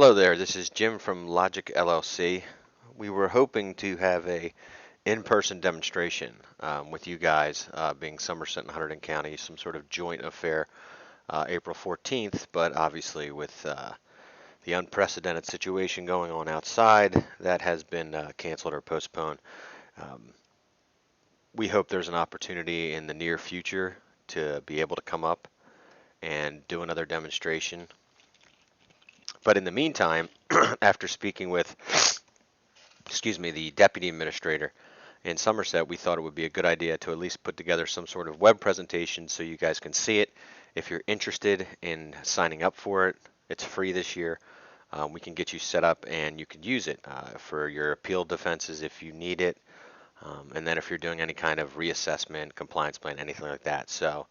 Hello there, this is Jim from Lojik LLC. We were hoping to have a in-person demonstration with you guys, being Somerset and Hunterdon County, some sort of joint affair, April 14th, but obviously with the unprecedented situation going on outside, that has been canceled or postponed. Um, we hope there's an opportunity in the near future to be able to come up and do another demonstration. But in the meantime, after speaking with the deputy administrator in Somerset, we thought it would be a good idea to at least put together some sort of web presentation so you guys can see it. If you're interested in signing up for it, it's free this year. We can get you set up and you can use it for your appeal defenses if you need it. And then if you're doing any kind of reassessment, compliance plan, anything like that. So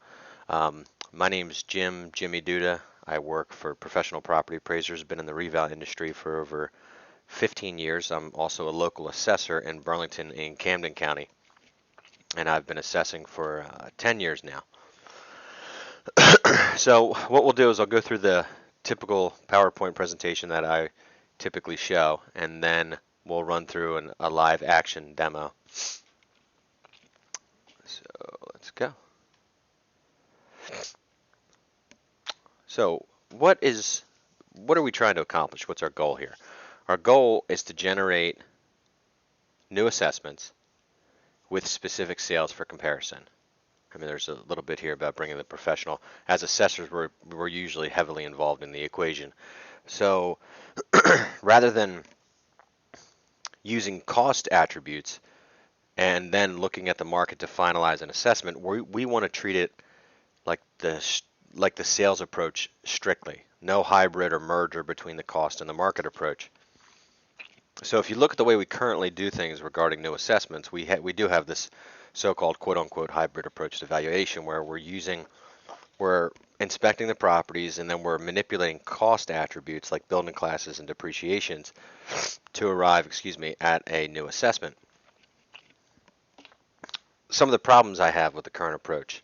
my name's Jimmy Duda. I work for Professional Property Appraisers, been in the reval industry for over 15 years. I'm also a local assessor in Burlington and Camden County, and I've been assessing for 10 years now. So what we'll do is I'll go through the typical PowerPoint presentation that I typically show, and then we'll run through a live action demo. So let's go. So what are we trying to accomplish? What's our goal here? Our goal is to generate new assessments with specific sales for comparison. I mean, there's a little bit here about bringing the professional. As assessors, we're usually heavily involved in the equation. So rather than using cost attributes and then looking at the market to finalize an assessment, we want to treat it like the sales approach strictly. No hybrid or merger between the cost and the market approach. So if you look at the way we currently do things regarding new assessments, we do have this so-called quote-unquote hybrid approach to valuation where we're inspecting the properties and then we're manipulating cost attributes like building classes and depreciations to arrive, at a new assessment. Some of the problems I have with the current approach: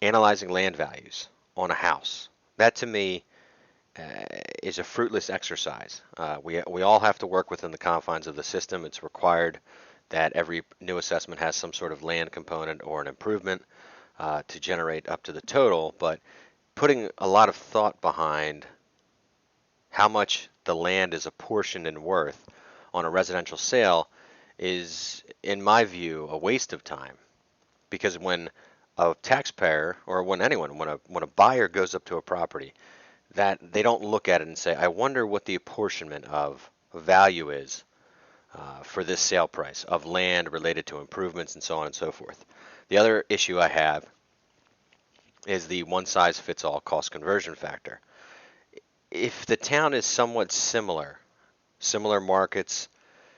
analyzing land values on a house. That to me is a fruitless exercise. We all have to work within the confines of the system. It's required that every new assessment has some sort of land component or an improvement to generate up to the total, but putting a lot of thought behind how much the land is apportioned in worth on a residential sale is, in my view, a waste of time. Because when a taxpayer or when a buyer goes up to a property, that they don't look at it and say, I wonder what the apportionment of value is for this sale price of land related to improvements and so on and so forth. The other issue I have is the one-size-fits-all cost conversion factor. If the town is somewhat similar markets,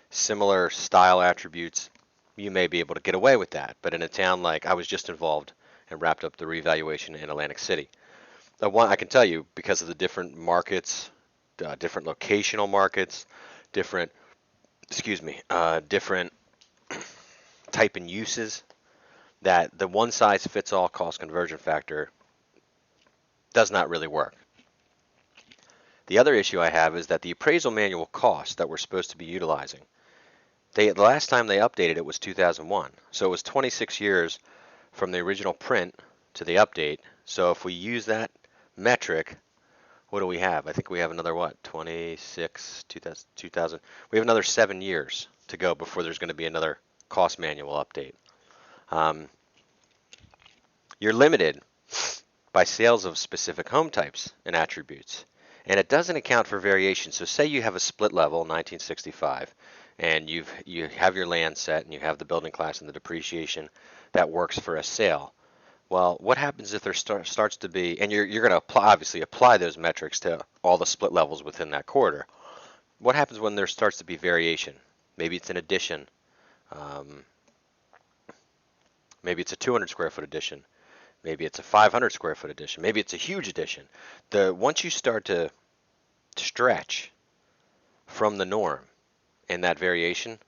similar style attributes, you may be able to get away with that. But in a town like I was just involved and wrapped up the revaluation in Atlantic City, I can tell you, because of the different markets, different locational markets, different type and uses, that the one size fits all cost conversion factor does not really work. The other issue I have is that the appraisal manual cost that we're supposed to be utilizing, the last time they updated it was 2001. So it was 26 years from the original print to the update. So if we use that metric, what do we have? I think we have another, 26, 2000. We have another 7 years to go before there's going to be another cost manual update. You're limited by sales of specific home types and attributes, and it doesn't account for variation. So say you have a split level 1965, and you have your land set and you have the building class and the depreciation that works for a sale. Well, what happens if there starts to be, and you're going to obviously apply those metrics to all the split levels within that corridor. What happens when there starts to be variation? Maybe it's an addition. Maybe it's a 200 square foot addition. Maybe it's a 500 square foot addition. Maybe it's a huge addition. Once you start to stretch from the norm in that variation,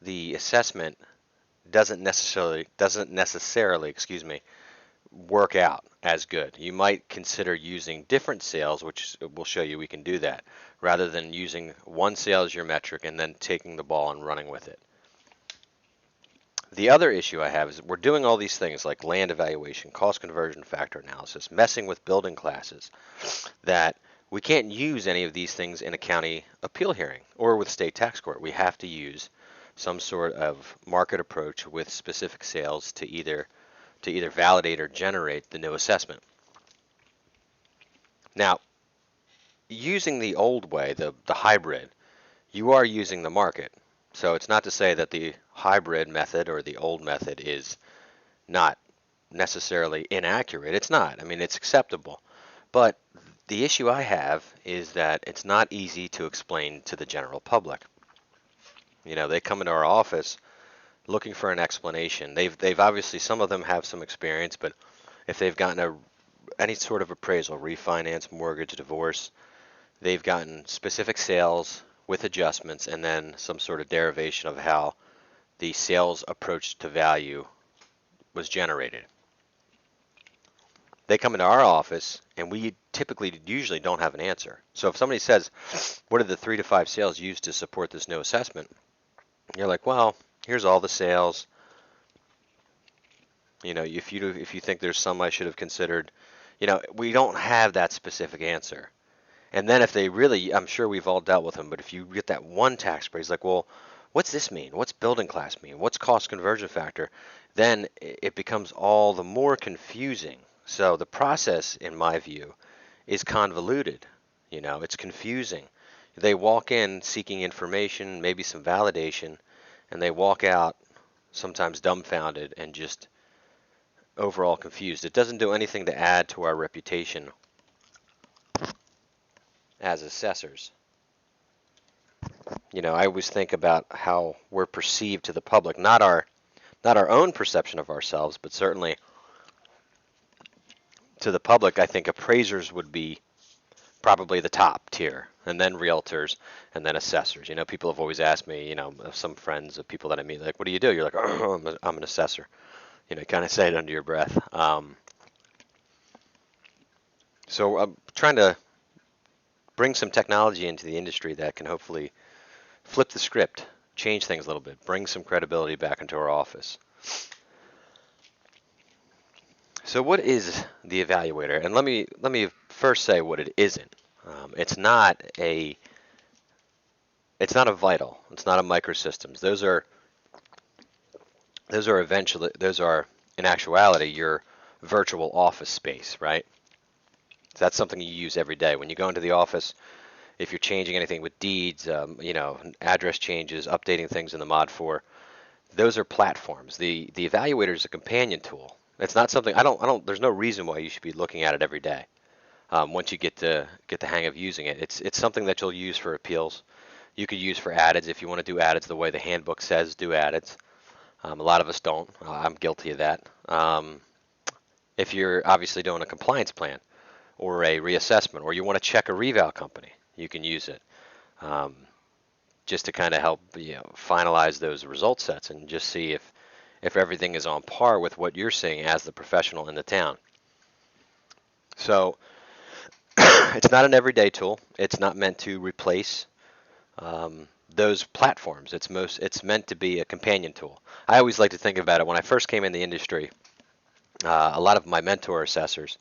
the assessment doesn't necessarily work out as good. You might consider using different sales, which we'll show you we can do that, rather than using one sale as your metric and then taking the ball and running with it. The other issue I have is we're doing all these things like land evaluation, cost conversion factor analysis, messing with building classes, that we can't use any of these things in a county appeal hearing or with state tax court. We have to use some sort of market approach with specific sales to either validate or generate the new assessment. Now, using the old way, the hybrid, you are using the market. So it's not to say that the hybrid method or the old method is not necessarily inaccurate. It's not. I mean, it's acceptable. But the issue I have is that it's not easy to explain to the general public. You know, they come into our office looking for an explanation. They've obviously, some of them have some experience, but if they've gotten any sort of appraisal, refinance, mortgage, divorce, they've gotten specific sales with adjustments and then some sort of derivation of how the sales approach to value was generated. They come into our office and we typically usually don't have an answer. So if somebody says, what are the 3 to 5 sales used to support this new assessment? You're like, well, here's all the sales. You know, if you think there's some I should have considered, you know, we don't have that specific answer. And then if they really, I'm sure we've all dealt with them, but if you get that one tax break, it's like, well, what's this mean? What's building class mean? What's cost conversion factor? Then it becomes all the more confusing. So the process, in my view, is convoluted. You know, it's confusing. They walk in seeking information, maybe some validation, and they walk out sometimes dumbfounded and just overall confused. It doesn't do anything to add to our reputation as assessors. You know, I always think about how we're perceived to the public, not our own perception of ourselves, but certainly to the public. I think appraisers would be probably the top tier, and then realtors, and then assessors. You know, people have always asked me, you know, some friends of people that I meet, like, what do you do? You're like, oh, I'm an assessor. You know, kind of say it under your breath. So I'm trying to bring some technology into the industry that can hopefully flip the script, change things a little bit, bring some credibility back into our office. So what is the evaluator? And let me first say what it isn't. It's not a vital. It's not a microsystems. Those are in actuality your virtual office space, right? So that's something you use every day when you go into the office. If you're changing anything with deeds, you know, address changes, updating things in the Mod 4, those are platforms. The evaluator is a companion tool. It's not something there's no reason why you should be looking at it every day. Once you get the hang of using it, it's something that you'll use for appeals. You could use for addits if you want to do addits the way the handbook says do addits. A lot of us don't. I'm guilty of that. If you're obviously doing a compliance plan or a reassessment, or you want to check a reval company, you can use it just to kind of help finalize those result sets and just see if everything is on par with what you're seeing as the professional in the town. So it's not an everyday tool. It's not meant to replace those platforms. It's meant to be a companion tool. I always like to think about it when I first came in the industry. A lot of my mentor assessors,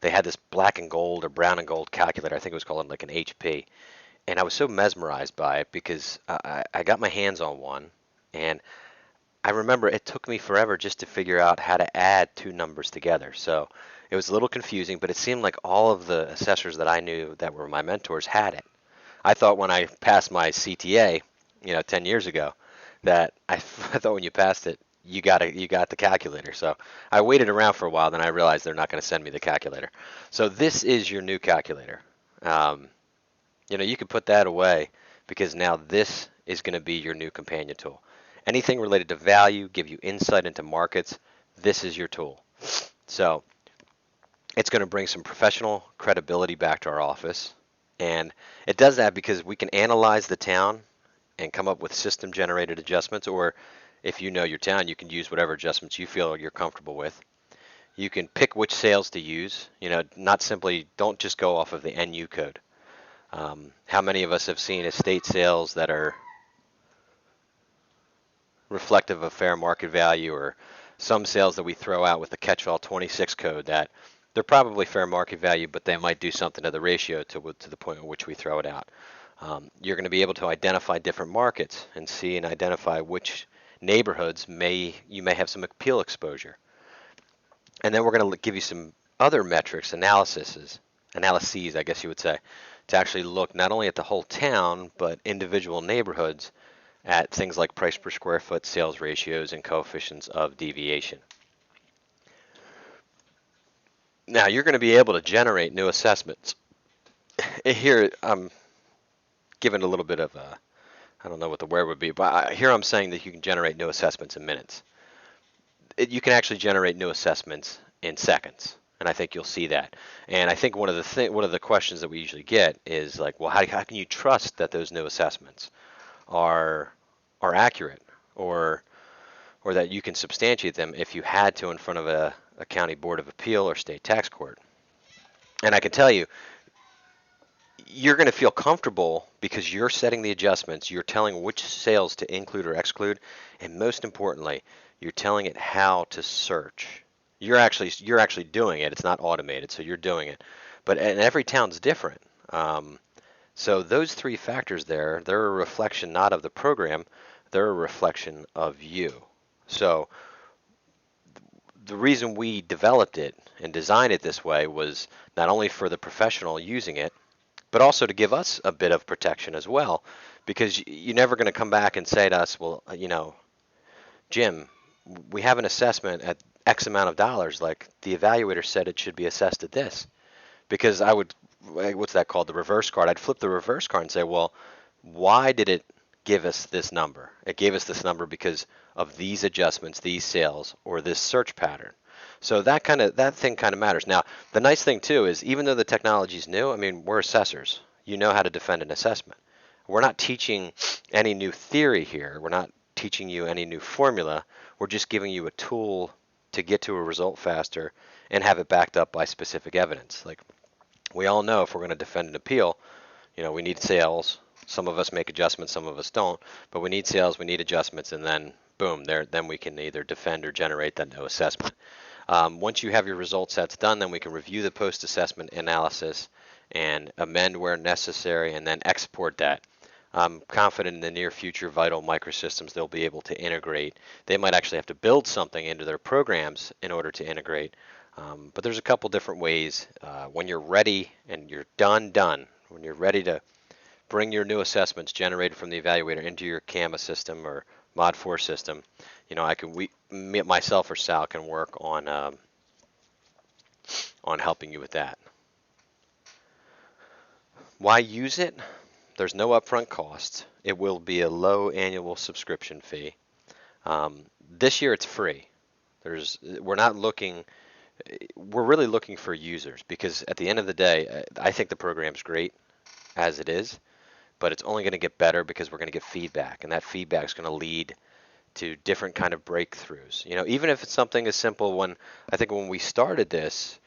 they had this black and gold or brown and gold calculator. I think it was called like an HP. And I was so mesmerized by it because I got my hands on one. And I remember it took me forever just to figure out how to add two numbers together. So it was a little confusing, but it seemed like all of the assessors that I knew that were my mentors had it. I thought when I passed my CTA, 10 years ago, that I thought when you passed it, you got the calculator. So I waited around for a while, then I realized they're not going to send me the calculator. So this is your new calculator. You can put that away because now this is going to be your new companion tool. Anything related to value, give you insight into markets, this is your tool. So it's going to bring some professional credibility back to our office. And it does that because we can analyze the town and come up with system-generated adjustments, or if you know your town, you can use whatever adjustments you feel you're comfortable with. You can pick which sales to use. Not simply, don't just go off of the NU code. How many of us have seen estate sales that are reflective of fair market value, or some sales that we throw out with the catch-all 26 code that they're probably fair market value, but they might do something to the ratio to the point at which we throw it out. You're going to be able to identify different markets and see and identify which neighborhoods you may have some appeal exposure. And then we're going to give you some other metrics, analyses, I guess you would say, to actually look not only at the whole town, but individual neighborhoods at things like price per square foot, sales ratios, and coefficients of deviation. Now, you're going to be able to generate new assessments. Here, I'm giving a little bit of a, I don't know what the word would be, but here I'm saying that you can generate new assessments in minutes. You can actually generate new assessments in seconds, and I think you'll see that. And I think one of the questions that we usually get is like, well, how can you trust that those new assessments are accurate, or that you can substantiate them if you had to in front of a county board of appeal or state tax court? And I can tell you, you're going to feel comfortable because you're setting the adjustments, you're telling which sales to include or exclude, and most importantly, you're telling it how to search. You're actually doing it. It's not automated, so you're doing it. And every town's different. So those three factors they're a reflection not of the program, they're a reflection of you. So the reason we developed it and designed it this way was not only for the professional using it, but also to give us a bit of protection as well, because you're never going to come back and say to us, well, Jim, we have an assessment at X amount of dollars, like the evaluator said it should be assessed at this. Because I would, what's that called, the reverse card? I'd flip the reverse card and say, well, why did it give us this number? It gave us this number because of these adjustments, these sales, or this search pattern. So that thing kind of matters. Now, the nice thing too is, even though the technology is new, I mean, we're assessors. You know how to defend an assessment. We're not teaching any new theory here. We're not teaching you any new formula. We're just giving you a tool to get to a result faster and have it backed up by specific evidence. Like, we all know if we're going to defend an appeal, we need sales. Some of us make adjustments, some of us don't, but we need sales, we need adjustments, and then boom, then we can either defend or generate that no assessment. Once you have your result sets done, then we can review the post-assessment analysis and amend where necessary, and then export that. I'm confident in the near future, Vital Microsystems, they'll be able to integrate. They might actually have to build something into their programs in order to integrate. But there's a couple different ways. When you're ready and you're done, when you're ready to bring your new assessments generated from the evaluator into your CAMA system or Mod 4 system, myself or Sal can work on helping you with that. Why use it? There's no upfront cost. It will be a low annual subscription fee. This year it's free. We're really looking for users, because at the end of the day, I think the program's great as it is, but it's only going to get better because we're going to get feedback, and that feedback is going to lead to different kind of breakthroughs. Even if it's something as simple, when we started this,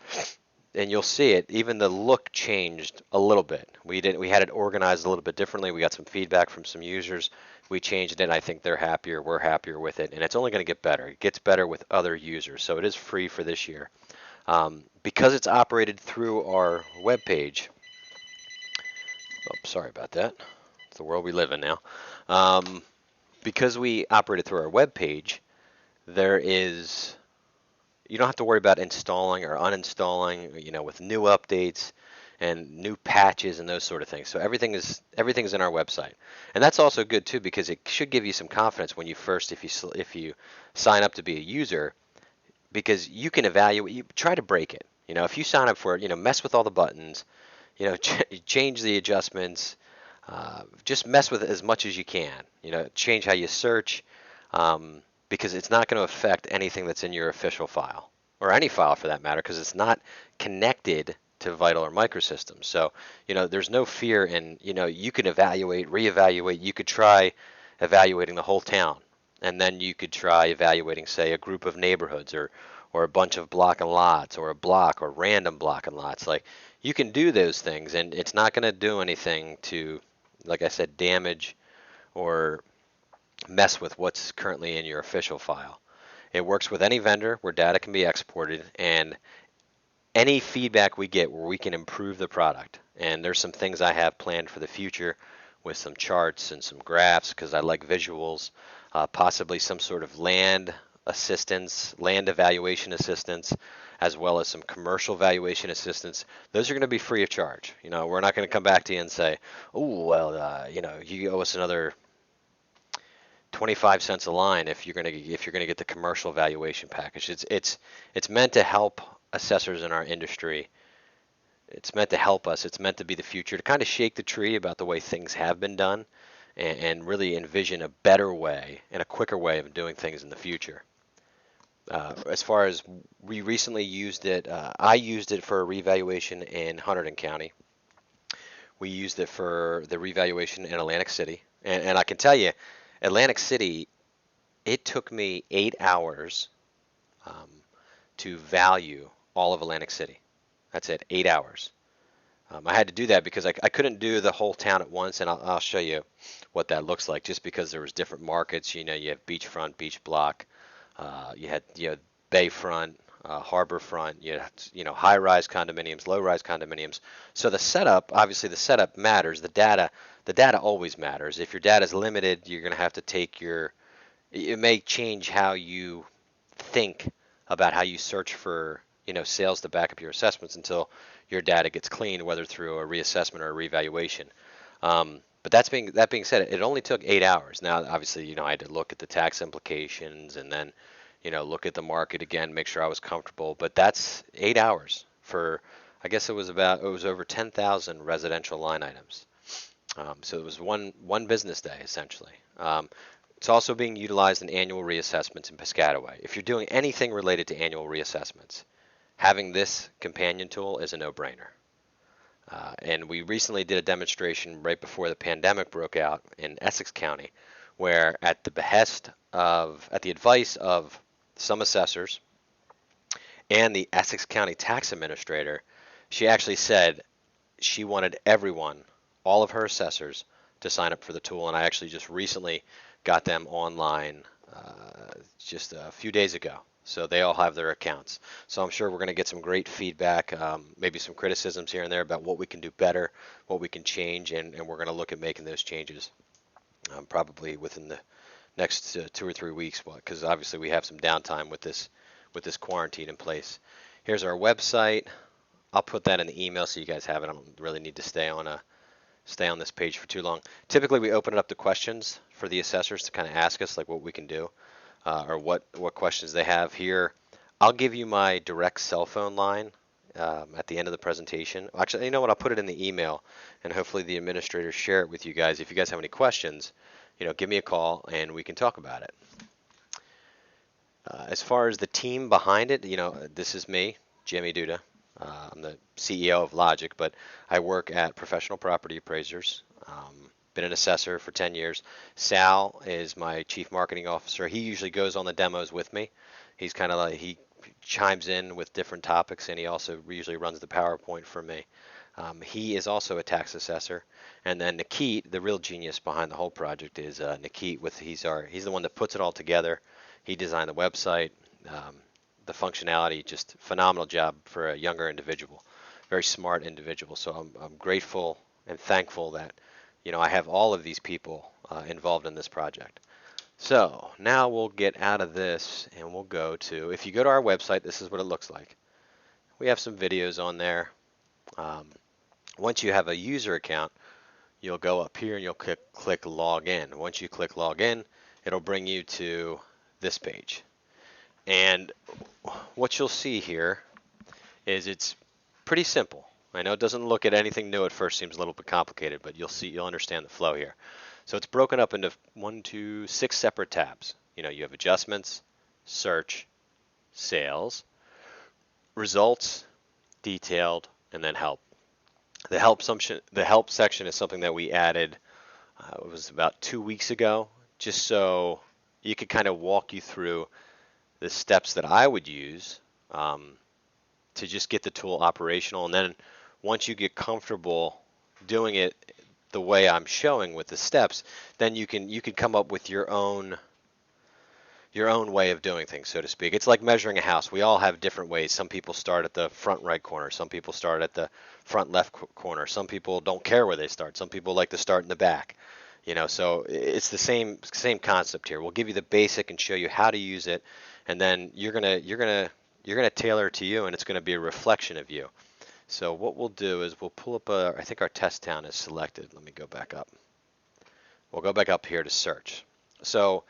and you'll see it, even the look changed a little bit. We had it organized a little bit differently. We got some feedback from some users. We changed it, and I think they're happier. We're happier with it, and it's only going to get better. It gets better with other users, so it is free for this year. Because it's operated through our web page. Oh, sorry about that. It's the world we live in now. Because we operate it through our web page, you don't have to worry about installing or uninstalling, with new updates and new patches and those sort of things. So everything is in our website, and that's also good too, because it should give you some confidence when if you sign up to be a user, because you can evaluate. You try to break it. If you sign up for it, mess with all the buttons, change the adjustments, just mess with it as much as you can. Change how you search. Because it's not going to affect anything that's in your official file, or any file for that matter, because it's not connected to Vital or Microsystems. So, there's no fear in, you can evaluate, reevaluate. You could try evaluating the whole town, and then you could try evaluating, say, a group of neighborhoods, or or a bunch of block and lots, or a block or random block and lots. Like, you can do those things, and it's not going to do anything to, like I said, damage or mess with what's currently in your official file. It works with any vendor where data can be exported, and any feedback we get where we can improve the product. And there's some things I have planned for the future with some charts and some graphs because I like visuals, possibly some sort of land assistance, land evaluation assistance, as well as some commercial valuation assistance. Those are going to be free of charge. We're not going to come back to you and say, oh, well, you owe us another 25 cents a line if you're going to get the commercial valuation package. It's meant to help assessors in our industry. It's meant to help us. It's meant to be the future, to kind of shake the tree about the way things have been done, and really envision a better way and a quicker way of doing things in the future. As far as we recently used it, I used it for a revaluation in Hunterdon County. We used it for the revaluation in Atlantic City. And I can tell you, Atlantic City, it took me 8 hours um, to value all of Atlantic City. That's it, 8 hours. I had to do that because I couldn't do the whole town at once, and I'll show you what that looks like. Just because there was different markets, you have beachfront, beach block, you had bayfront, harborfront, high-rise condominiums, low-rise condominiums. So obviously, the setup matters. The data always matters. If your data is limited, you're going to have to it may change how you think about how you search for sales to back up your assessments until your data gets cleaned, whether through a reassessment or a revaluation. But that being said, it only took 8 hours. Now, obviously, I had to look at the tax implications and then look at the market again, make sure I was comfortable. But that's 8 hours for, I guess it was over 10,000 residential line items. So it was one business day essentially. It's also being utilized in annual reassessments in Piscataway. If you're doing anything related to annual reassessments, having this companion tool is a no-brainer. And we recently did a demonstration right before the pandemic broke out in Essex County, where at the advice of some assessors and the Essex County tax administrator, she actually said she wanted everyone, all of her assessors, to sign up for the tool. And I actually just recently got them online just a few days ago. So they all have their accounts. So I'm sure we're going to get some great feedback, maybe some criticisms here and there about what we can do better, what we can change, and we're going to look at making those changes probably within the next 2 or 3 weeks, because obviously we have some downtime with this quarantine in place. Here's our website. I'll put that in the email so you guys have it. I don't really need to stay on this page for too long. Typically, we open it up to questions for the assessors to kind of ask us like what we can do, or what questions they have here. I'll give you my direct cell phone line at the end of the presentation. Actually, you know what? I'll put it in the email, and hopefully the administrators share it with you guys. If you guys have any questions, give me a call and we can talk about it. As far as the team behind it, this is me, Jimmy Duda. I'm the CEO of Lojik, but I work at Professional Property Appraisers. Been an assessor for 10 years. Sal is my chief marketing officer. He usually goes on the demos with me. He's kind of he chimes in with different topics, and he also usually runs the PowerPoint for me. He is also a tax assessor. And then Nikit, the real genius behind the whole project, is Nikit. He's the one that puts it all together. He designed the website, the functionality, just phenomenal job for a younger individual, very smart individual. So I'm grateful and thankful that I have all of these people involved in this project. So now we'll get out of this and we'll go to, if you go to our website, this is what it looks like. We have some videos on there. Once you have a user account, you'll go up here and you'll click log in. Once you click log in, it'll bring you to this page. And what you'll see here is it's pretty simple. I know it doesn't look at anything new at first, seems a little bit complicated, but you'll understand the flow here. So it's broken up into 6 separate tabs. You have adjustments, search, sales, results, detailed, and then help. The help section is something that we added, it was about 2 weeks ago, just so you could kind of walk you through the steps that I would use to just get the tool operational. And then once you get comfortable doing it the way I'm showing with the steps, then you can come up with your own way of doing things, so to speak. It's like measuring a house. We all have different ways. Some people start at the front right corner. Some people start at the front left corner. Some people don't care where they start. Some people like to start in the back. So it's the same concept here. We'll give you the basic and show you how to use it, and then you're gonna tailor it to you, and it's gonna be a reflection of you. So what we'll do is we'll pull up I think our test town is selected. Let me go back up. We'll go back up here to search. So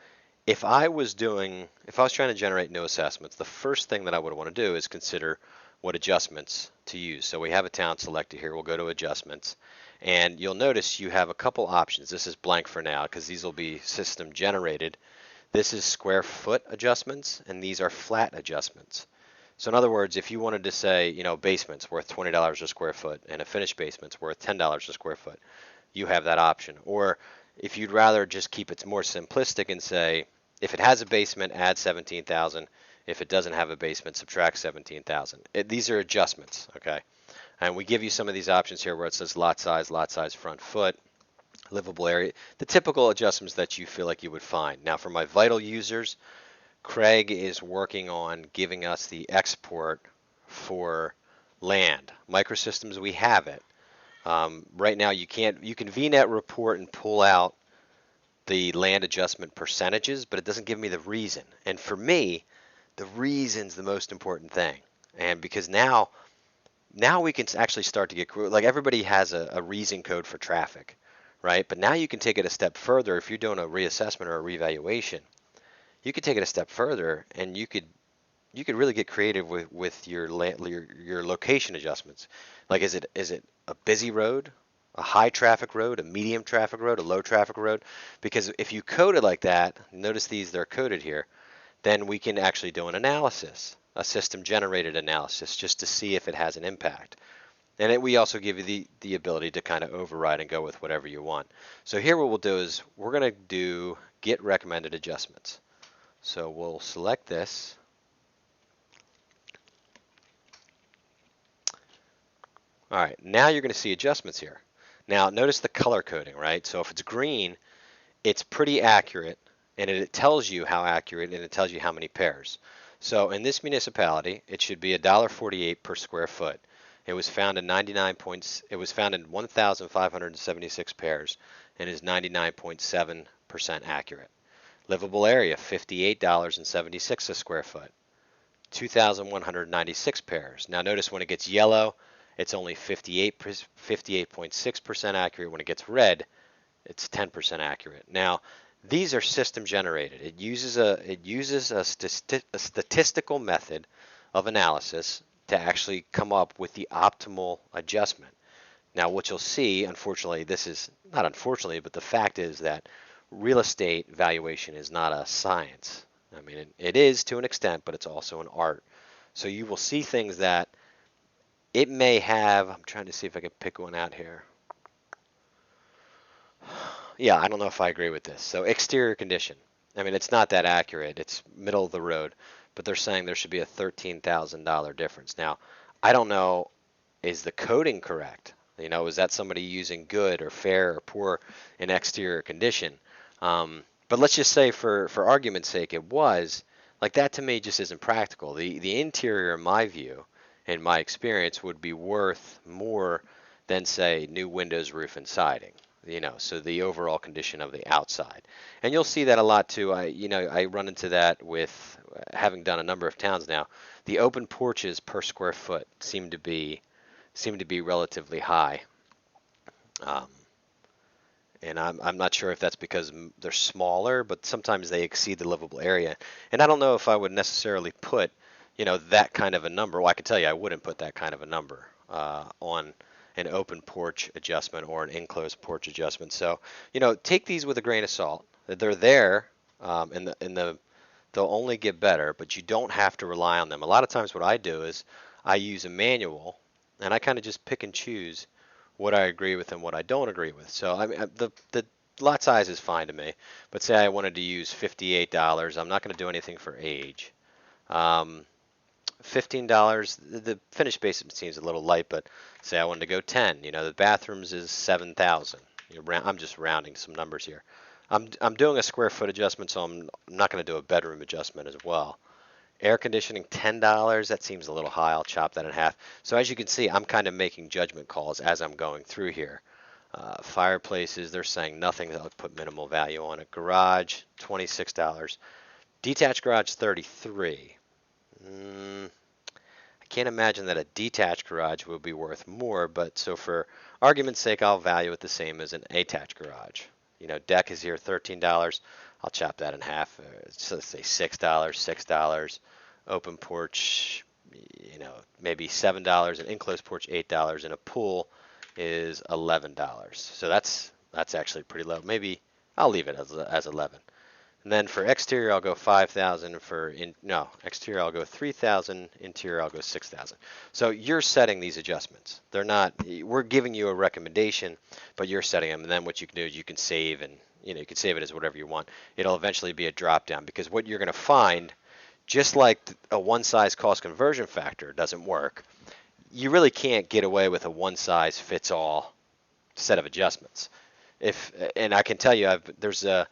if I was trying to generate new assessments, the first thing that I would want to do is consider what adjustments to use. So we have a town selected here. We'll go to adjustments, and you'll notice you have a couple options. This is blank for now because these will be system generated. This is square foot adjustments, and these are flat adjustments. So in other words, if you wanted to say, basement's worth $20 a square foot and a finished basement's worth $10 a square foot, you have that option. Or if you'd rather just keep it more simplistic and say, if it has a basement, add 17,000. If it doesn't have a basement, subtract 17,000. These are adjustments, okay? And we give you some of these options here where it says lot size, front foot, livable area, the typical adjustments that you feel like you would find. Now for my vital users, Craig is working on giving us the export for land. Microsystems, we have it. Right now you can VNet report and pull out the land adjustment percentages, but it doesn't give me the reason. And for me, the reason's the most important thing. And because now we can actually start to get, like, everybody has a reason code for traffic, right? But now you can take it a step further. If you're doing a reassessment or a reevaluation, you could take it a step further, and you could really get creative with your location adjustments. Like, is it a busy road, a high traffic road, a medium traffic road, a low traffic road? Because if you code it like that, notice they're coded here, then we can actually do an analysis, a system generated analysis, just to see if it has an impact. And we also give you the ability to kind of override and go with whatever you want. So here what we'll do is we're going to do get recommended adjustments. So we'll select this. All right, now you're going to see adjustments here. Now notice the color coding, right? So if it's green, it's pretty accurate, and it tells you how accurate, and it tells you how many pairs. So in this municipality, it should be $1.48 per square foot. It was found in 1,576 pairs and is 99.7% accurate. Livable area, $58.76 a square foot, 2,196 pairs. Now notice when it gets yellow, it's only 58.6% accurate. When it gets red, it's 10% accurate. Now, these are system generated. It uses a statistical method of analysis to actually come up with the optimal adjustment. Now, what you'll see, unfortunately, this is not unfortunately, but the fact is that real estate valuation is not a science. I mean, it is to an extent, but it's also an art. So you will see things that it may have. I'm trying to see if I can pick one out here. Yeah, I don't know if I agree with this. So exterior condition. I mean, it's not that accurate. It's middle of the road, but they're saying there should be a $13,000 difference. Now, I don't know, is the coding correct? Is that somebody using good or fair or poor in exterior condition? But let's just say for argument's sake, it was. Like, that to me just isn't practical. The interior, in my view, in my experience, would be worth more than, say, new windows, roof, and siding. So the overall condition of the outside. And you'll see that a lot too. I run into that with having done a number of towns now. The open porches per square foot seem to be relatively high. And I'm not sure if that's because they're smaller, but sometimes they exceed the livable area. And I don't know if I would necessarily put, that kind of a number. Well, I can tell you I wouldn't put that kind of a number on an open porch adjustment or an enclosed porch adjustment. So, take these with a grain of salt. They're there, and they'll only get better, but you don't have to rely on them. A lot of times what I do is I use a manual, and I kind of just pick and choose what I agree with and what I don't agree with. So I mean, the lot size is fine to me, but say I wanted to use $58, I'm not going to do anything for age. $15. The finished basement seems a little light, but say I wanted to go 10. The bathrooms is 7,000. I'm just rounding some numbers here. I'm doing a square foot adjustment, so I'm not going to do a bedroom adjustment as well. Air conditioning, $10. That seems a little high. I'll chop that in half. So as you can see, I'm kind of making judgment calls as I'm going through here. Fireplaces, they're saying nothing. They'll put minimal value on it. Garage, $26. Detached garage, 33. I can't imagine that a detached garage will be worth more, but so for argument's sake, I'll value it the same as an attached garage. Deck is here, $13. I'll chop that in half. So let's say $6, $6. Open porch, maybe $7. An enclosed porch, $8. And a pool is $11. So that's actually pretty low. Maybe I'll leave it as 11. And then for exterior, I'll go 5,000. Exterior, I'll go 3,000. Interior, I'll go 6,000. So you're setting these adjustments. They're not. We're giving you a recommendation, but you're setting them. And then what you can do is you can save, and you can save it as whatever you want. It'll eventually be a drop down, because what you're going to find, just like a one size cost conversion factor doesn't work, you really can't get away with a one size fits all set of adjustments. And I can tell you, there's a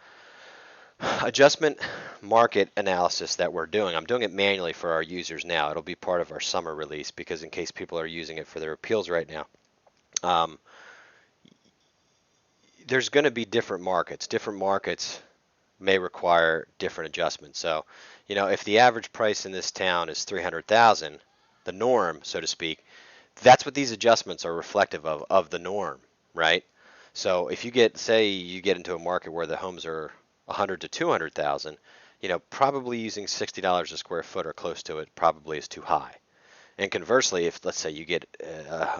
adjustment market analysis that we're doing. I'm doing it manually for our users now. It'll be part of our summer release, because in case people are using it for their appeals right now. There's going to be different markets. Different markets may require different adjustments. So, if the average price in this town is 300,000, the norm, so to speak, that's what these adjustments are reflective of the norm, right? So if you get into a market where the homes are 100 to 200,000, probably using $60 a square foot or close to it probably is too high. And conversely, if let's say you get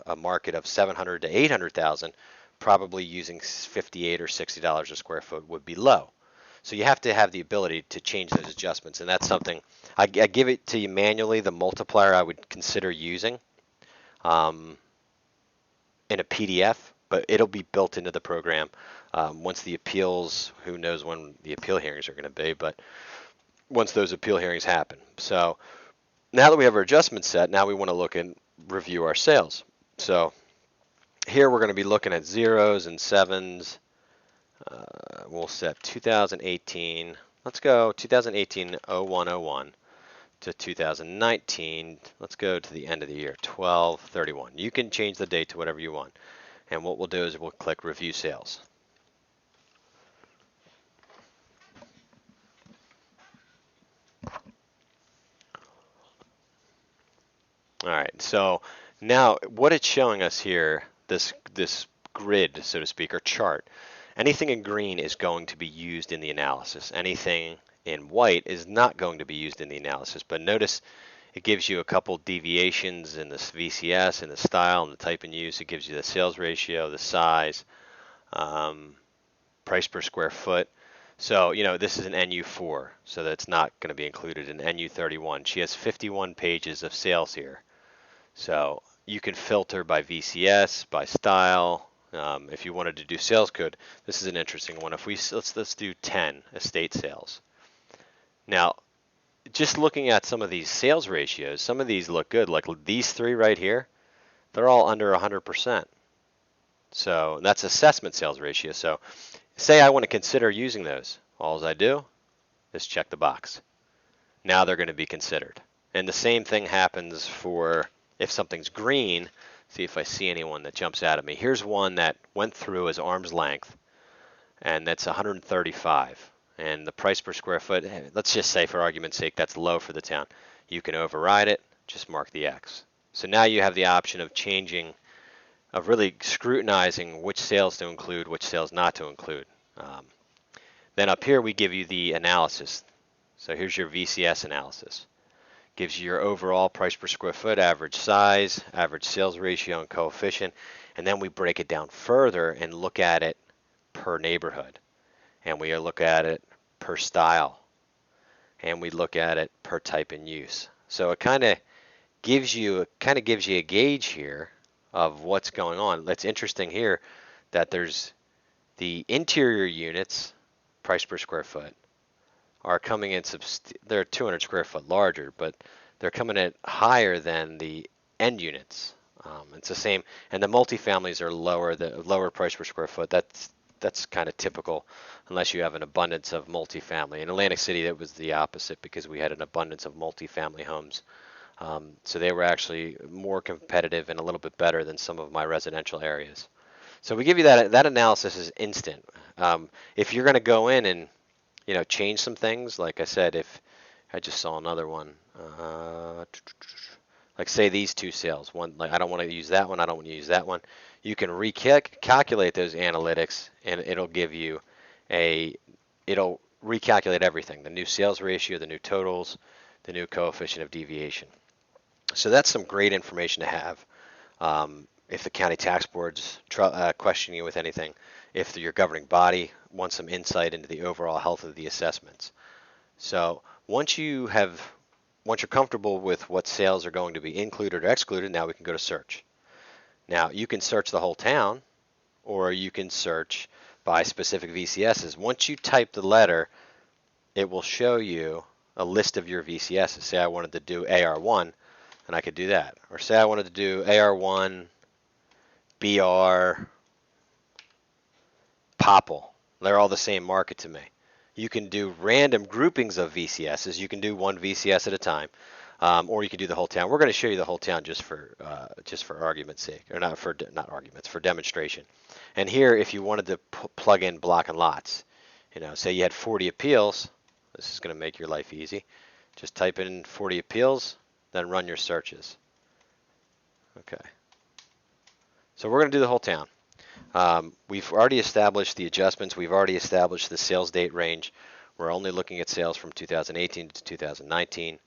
a market of 700 to 800,000, probably using $58 or $60 a square foot would be low. So you have to have the ability to change those adjustments, and that's something I give it to you manually. The multiplier I would consider using in a PDF, but it'll be built into the program once the appeals. Who knows when the appeal hearings are going to be, but once those appeal hearings happen. So now that we have our adjustments set, now we want to look and review our sales. So here we're going to be looking at zeros and sevens. We'll set 2018. Let's go 2018-0101 to 2019. Let's go to the end of the year, 12/31. You can change the date to whatever you want. And what we'll do is we'll click Review Sales. All right, so now what it's showing us here, this grid, so to speak, or chart, anything in green is going to be used in the analysis. Anything in white is not going to be used in the analysis. But notice it gives you a couple deviations in this VCS and the style and the type in use. It gives you the sales ratio, the size, price per square foot. So, this is an NU4, so that's not going to be included in NU31. She has 51 pages of sales here. So you can filter by VCS, by style. If you wanted to do sales code, this is an interesting one. If let's do 10 estate sales. Now, just looking at some of these sales ratios, some of these look good. Like these three right here, they're all under 100%. So that's assessment sales ratio. So say I want to consider using those. All I do is check the box. Now they're going to be considered. And the same thing happens for if something's green. See if I see anyone that jumps out at me. Here's one that went through as arm's length, and that's 135. And the price per square foot, let's just say for argument's sake, that's low for the town. You can override it, just mark the X. So now you have the option of changing, of really scrutinizing which sales to include, which sales not to include. Then up here we give you the analysis. So here's your VCS analysis. Gives you your overall price per square foot, average size, average sales ratio, and coefficient. And then we break it down further and look at it per neighborhood. And we look at it per style. And we look at it per type and use. So it kind of gives you a gauge here of what's going on. It's interesting here that there's the interior units, price per square foot, are coming in, they're 200 square foot larger, but they're coming in higher than the end units. It's the same, and the multifamilies are lower, the lower price per square foot. That's kind of typical, unless you have an abundance of multifamily. In Atlantic City, that was the opposite because we had an abundance of multifamily homes. So they were actually more competitive and a little bit better than some of my residential areas. So we give you that analysis is instant. If you're going to go in and change some things, like I said, if I just saw another one, like say these two sales, one like I don't want to use that one, I don't want to use that one. You can recalculate those analytics, and it'll give you it'll recalculate everything: the new sales ratio, the new totals, the new coefficient of deviation. So that's some great information to have. If the county tax board's questioning you with anything, if your governing body wants some insight into the overall health of the assessments. So once you're comfortable with what sales are going to be included or excluded, now we can go to search. Now you can search the whole town, or you can search by specific VCSs. Once you type the letter, it will show you a list of your VCSs. Say I wanted to do AR1, and I could do that. Or say I wanted to do AR1, BR, Popple. They're all the same market to me. You can do random groupings of VCSs. You can do one VCS at a time, or you can do the whole town. We're going to show you the whole town just for argument's sake, or not arguments, for demonstration. And here, if you wanted to plug in block and lots, say you had 40 appeals. This is going to make your life easy. Just type in 40 appeals, then run your searches. Okay. So we're going to do the whole town. We've already established the adjustments. We've already established the sales date range. We're only looking at sales from 2018 to 2019,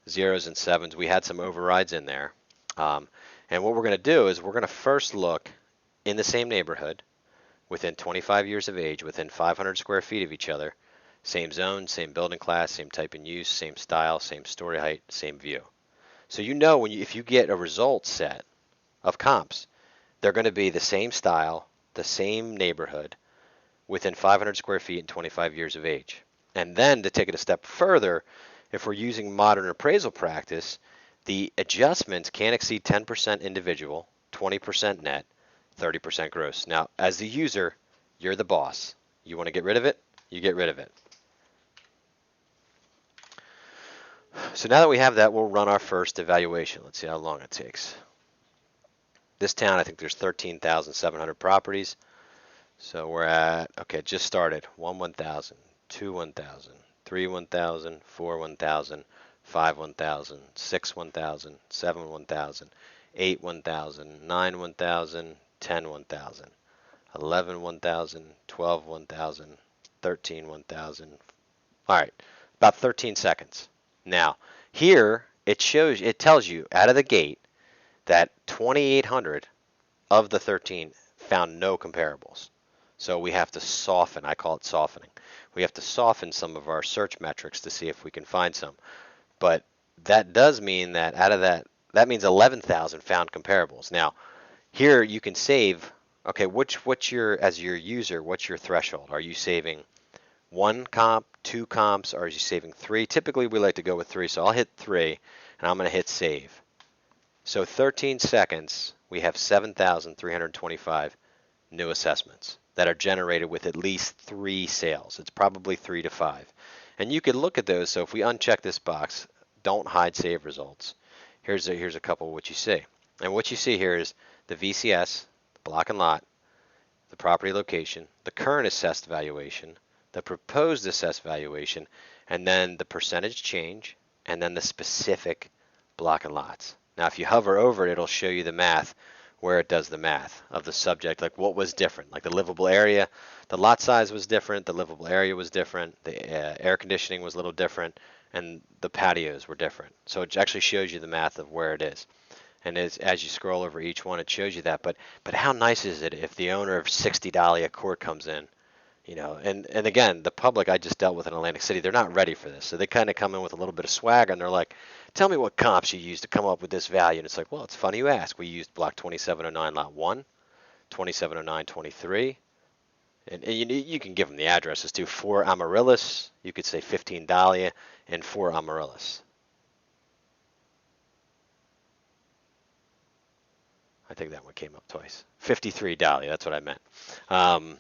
zeros and sevens. We had some overrides in there. And what we're going to do is we're going to first look in the same neighborhood, within 25 years of age, within 500 square feet of each other, same zone, same building class, same type and use, same style, same story height, same view. So if you get a result set of comps, they're going to be the same style, the same neighborhood, within 500 square feet and 25 years of age. And then to take it a step further, if we're using modern appraisal practice, the adjustments can't exceed 10% individual, 20% net, 30% gross. Now, as the user, you're the boss. You want to get rid of it? You get rid of it. So now that we have that, we'll run our first evaluation. Let's see how long it takes. This town, I think there's 13,700 properties. So we're at, okay, it just started. 1,000, 2 1,000, 3 1,000, 4 1,000, 5 1,000, 6 1,000, 7 1,000, 8 1,000, 9 1,000, 10 1,000, 11 1,000, 12 1,000, 13 1,000. All right, about 13 seconds. Now, here it tells you out of the gate that 2,800 of the 13 found no comparables. So we have to soften. I call it softening. We have to soften some of our search metrics to see if we can find some. But that does mean that out of that means 11,000 found comparables. Now, here you can save. Okay, as your user, what's your threshold? Are you saving 1 comp, 2 comps, or are you saving 3? Typically, we like to go with 3, so I'll hit 3, and I'm going to hit save. So 13 seconds, we have 7,325 new assessments that are generated with at least 3 sales. It's probably 3 to 5. And you could look at those. So if we uncheck this box, don't hide save results. Here's a couple of what you see. And what you see here is the VCS, the block and lot, the property location, the current assessed valuation, the proposed assessed valuation, and then the percentage change, and then the specific block and lots. Now, if you hover over it, it'll show you the math, where it does the math of the subject, like what was different. Like the livable area, the lot size was different, the livable area was different, the air conditioning was a little different, and the patios were different. So it actually shows you the math of where it is. And as you scroll over each one, it shows you that. But how nice is it if the owner of 60 Dahlia Court comes in? And again, the public I just dealt with in Atlantic City, they're not ready for this. So they kind of come in with a little bit of swag, and they're like, tell me what comps you used to come up with this value. And it's like, well, it's funny you ask. We used block 2709 lot 1, 2709 23, And you can give them the addresses too. 4 Amaryllis, you could say 15 Dahlia, and 4 Amaryllis. I think that one came up twice. 53 Dahlia, that's what I meant. Um,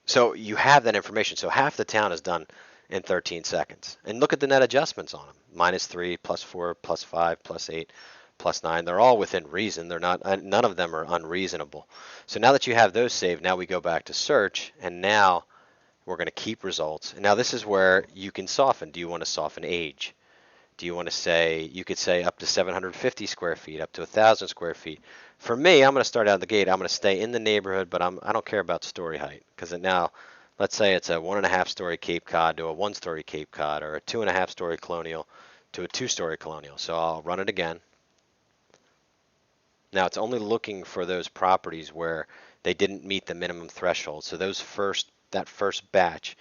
so you have that information. So half the town is done in 13 seconds. And look at the net adjustments on them. -3, +4, +5, +8, +9. They're all within reason. They're not, none of them are unreasonable. So now that you have those saved, now we go back to search, and now we're going to keep results. And now this is where you can soften. Do you want to soften age? Do you want to say, you could say up to 750 square feet, up to 1,000 square feet. For me, I'm going to start out the gate. I'm going to stay in the neighborhood, but I don't care about story height. Because now, let's say it's a 1.5-story Cape Cod to a 1-story Cape Cod, or a 2.5-story colonial to a 2-story colonial. So I'll run it again. Now it's only looking for those properties where they didn't meet the minimum threshold. So that first batch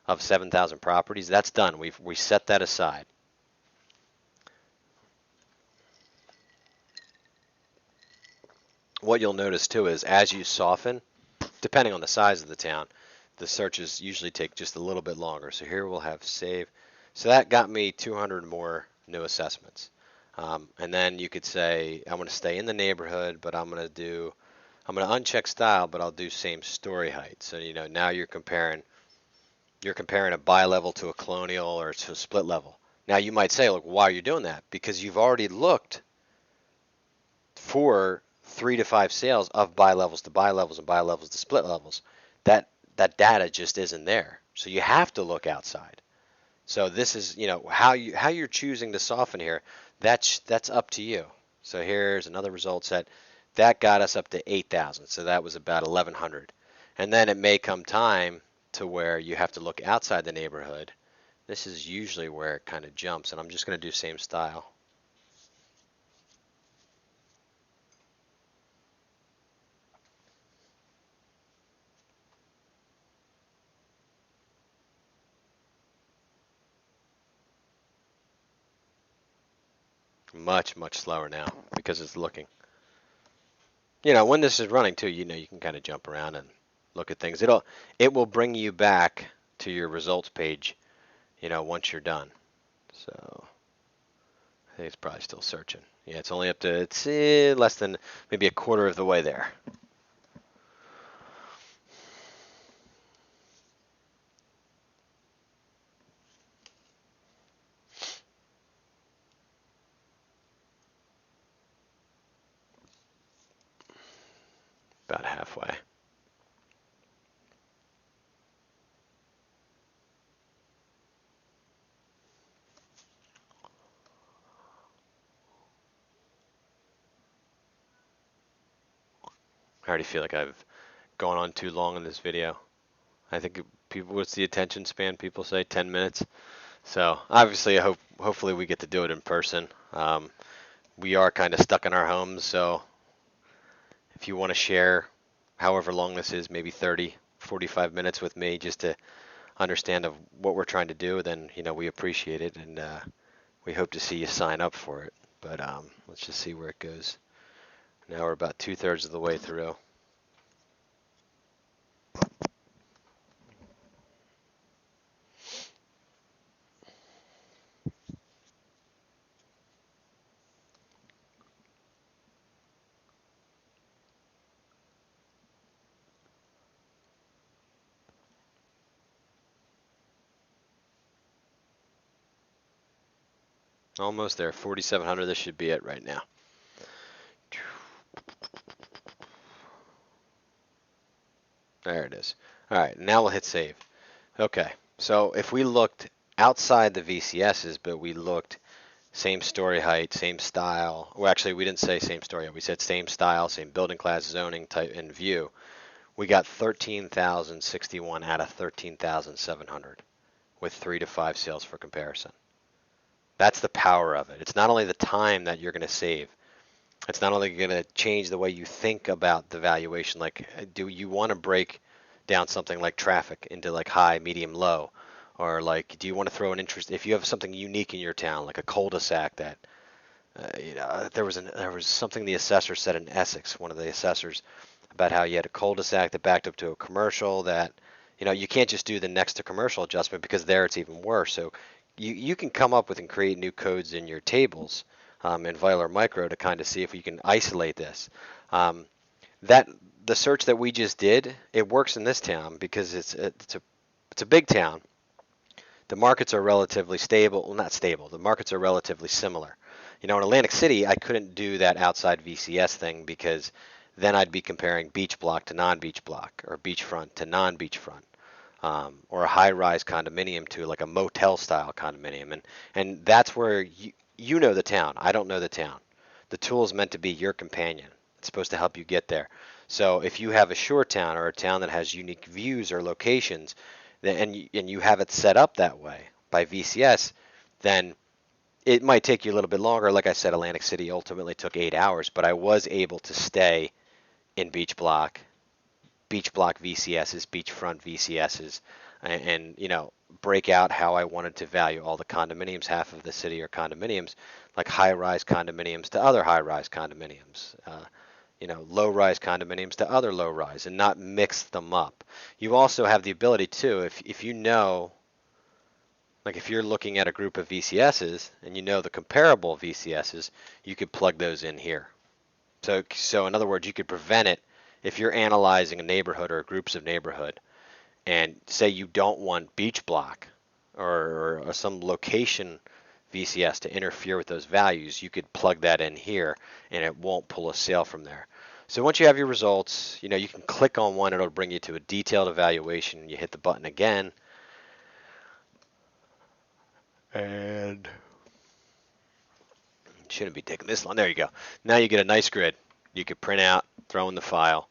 of 7,000 properties, that's done. We set that aside. What you'll notice too is as you soften, depending on the size of the town, the searches usually take just a little bit longer. So here we'll have save. So that got me 200 more new assessments. And then you could say, I'm going to stay in the neighborhood, but I'm going to uncheck style, but I'll do same story height. So, now you're comparing a bi-level to a colonial or to a split level. Now you might say, look, why are you doing that? Because you've already looked for 3 to 5 sales of bi-levels to bi-levels and bi-levels to split levels. That data just isn't there. So you have to look outside. So this is, how you're choosing to soften here. That's up to you. So here's another result set. That got us up to 8,000. So that was about 1,100. And then it may come time to where you have to look outside the neighborhood. This is usually where it kind of jumps. And I'm just going to do same style. Much, much slower now because it's looking. When this is running too, you can kind of jump around and look at things. It will bring you back to your results page, once you're done. So I think it's probably still searching. Yeah, it's only up to, it's less than maybe a quarter of the way there. About halfway. I already feel like I've gone on too long in this video. I think what's the attention span? People say 10 minutes. So obviously, hopefully we get to do it in person. We are kind of stuck in our homes, so if you want to share however long this is, maybe 30, 45 minutes with me just to understand of what we're trying to do, then we appreciate it, and we hope to see you sign up for it. But let's just see where it goes. Now we're about 2/3 of the way through. Almost there, 4,700. This should be it right now. There it is. All right, now we'll hit save. Okay, so if we looked outside the VCSs, but we looked same story height, same style. Well, actually, we didn't say same story height. We said same style, same building class, zoning type, and view. We got 13,061 out of 13,700 with 3 to 5 sales for comparison. That's the power of it. It's not only the time that you're going to save. It's not only going to change the way you think about the valuation. Like, do you want to break down something like traffic into like high, medium, low? Or like, do you want to throw an interest, if you have something unique in your town, like a cul-de-sac that, there was something the assessor said in Essex, one of the assessors, about how you had a cul-de-sac that backed up to a commercial that, you can't just do the next to commercial adjustment because there it's even worse. So you can come up with and create new codes in your tables in Vital or Micro to kind of see if you can isolate this. Um, that the search that we just did, it works in this town because it's a big town. The markets are relatively stable. Well, not stable. The markets are relatively similar. In Atlantic City, I couldn't do that outside VCS thing because then I'd be comparing beach block to non-beach block or beachfront to non-beachfront. Or a high-rise condominium to like a motel-style condominium, and that's where you know the town. I don't know the town. The tool is meant to be your companion. It's supposed to help you get there. So if you have a shore town or a town that has unique views or locations, and you have it set up that way by VCS, then it might take you a little bit longer. Like I said, Atlantic City ultimately took 8 hours, but I was able to stay in beach block VCSs, beachfront VCSs, and break out how I wanted to value all the condominiums. Half of the city are condominiums, like high-rise condominiums to other high-rise condominiums, low-rise condominiums to other low-rise, and not mix them up. You also have the ability too, if you know, like if you're looking at a group of VCSs and you know the comparable VCSs, you could plug those in here. So in other words, you could prevent it if you're analyzing a neighborhood or groups of neighborhood, and say you don't want beach block or some location VCS to interfere with those values, you could plug that in here and it won't pull a sale from there. So once you have your results, you can click on one, it'll bring you to a detailed evaluation. You hit the button again, and it shouldn't be taking this long. There you go. Now you get a nice grid. You could print out, throw in the file.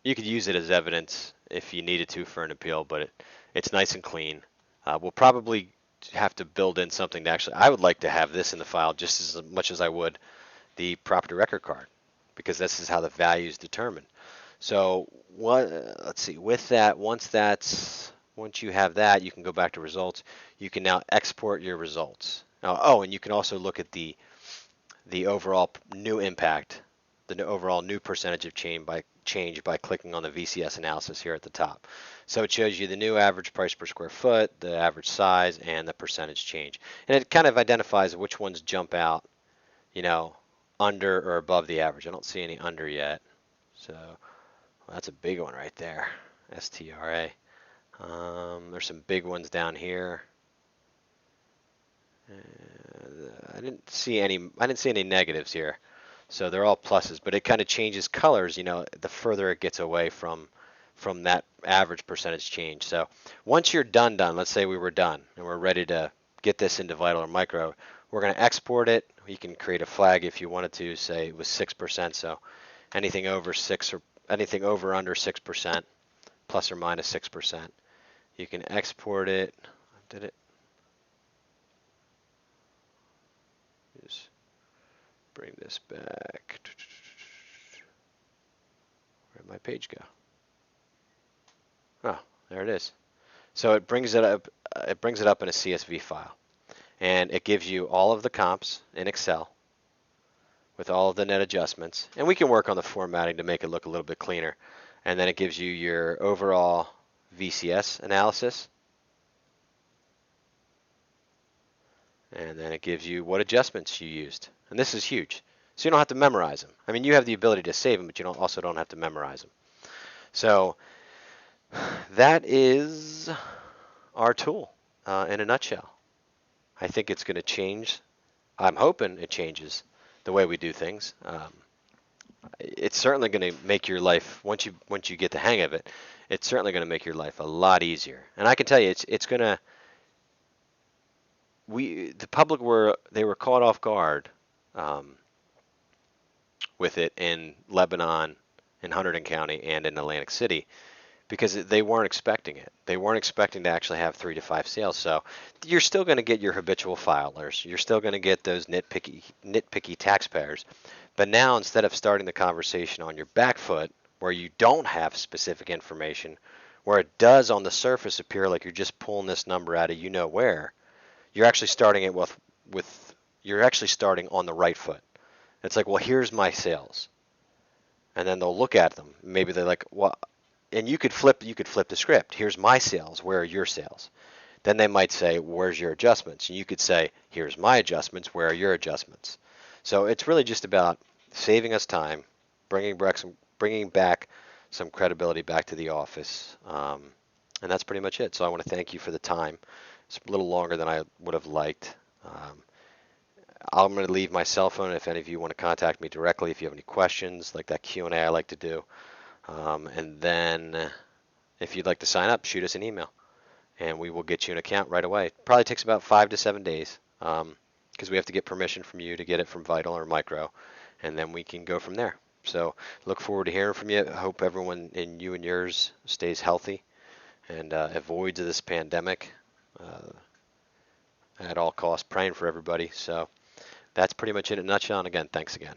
You could use it as evidence if you needed to for an appeal, but it's nice and clean. We'll probably have to build in something to actually, I would like to have this in the file just as much as I would the property record card, because this is how the value is determined. So let's see, with that, once you have that, you can go back to results. You can now export your results. And you can also look at the overall new impact, the overall new percentage of change by clicking on the VCS analysis here at the top. So it shows you the new average price per square foot, the average size, and the percentage change. And it kind of identifies which ones jump out, under or above the average. I don't see any under yet. So that's a big one right there, STRA. There's some big ones down here. I didn't see any negatives here. So they're all pluses, but it kind of changes colors, the further it gets away from that average percentage change. So once you're done, let's say we were done and we're ready to get this into Vital or Micro, we're going to export it. You can create a flag if you wanted to, say it was 6%. So anything over 6 or anything over under 6%, plus or minus 6%. You can export it. Did it? Just bring this back. Where'd my page go? Oh, there it is. So it brings it up. It brings it up in a CSV file, and it gives you all of the comps in Excel with all of the net adjustments. And we can work on the formatting to make it look a little bit cleaner. And then it gives you your overall VCS analysis. And then it gives you what adjustments you used. And this is huge. So you don't have to memorize them. I mean, you have the ability to save them, but you also don't have to memorize them. So that is our tool in a nutshell. I think it's going to change. I'm hoping it changes the way we do things. It's certainly going to make your life, once you get the hang of it, it's certainly going to make your life a lot easier. And I can tell you, it's going to. The public were caught off guard with it in Lebanon, in Hunterdon County, and in Atlantic City, because they weren't expecting it. They weren't expecting to actually have 3 to 5 sales. So you're still going to get your habitual filers. You're still going to get those nitpicky taxpayers. But now, instead of starting the conversation on your back foot, where you don't have specific information, where it does on the surface appear like you're just pulling this number out of where, you're actually starting it you're actually starting on the right foot. It's like, well, here's my sales. and then they'll look at them. Maybe they're like, well, and you could flip the script. Here's my sales. Where are your sales? Then they might say, where's your adjustments? And you could say, here's my adjustments. Where are your adjustments? So it's really just about saving us time, bringing back some credibility back to the office, and that's pretty much it. So I want to thank you for the time. It's a little longer than I would have liked. I'm going to leave my cell phone if any of you want to contact me directly if you have any questions, like that Q&A I like to do. And then if you'd like to sign up, shoot us an email, and we will get you an account right away. Probably takes about 5 to 7 days, because we have to get permission from you to get it from Vital or Micro, and then we can go from there. So look forward to hearing from you. I hope everyone in you and yours stays healthy and avoids this pandemic uh, at all costs. Praying for everybody. So that's pretty much it in a nutshell. And again, thanks again.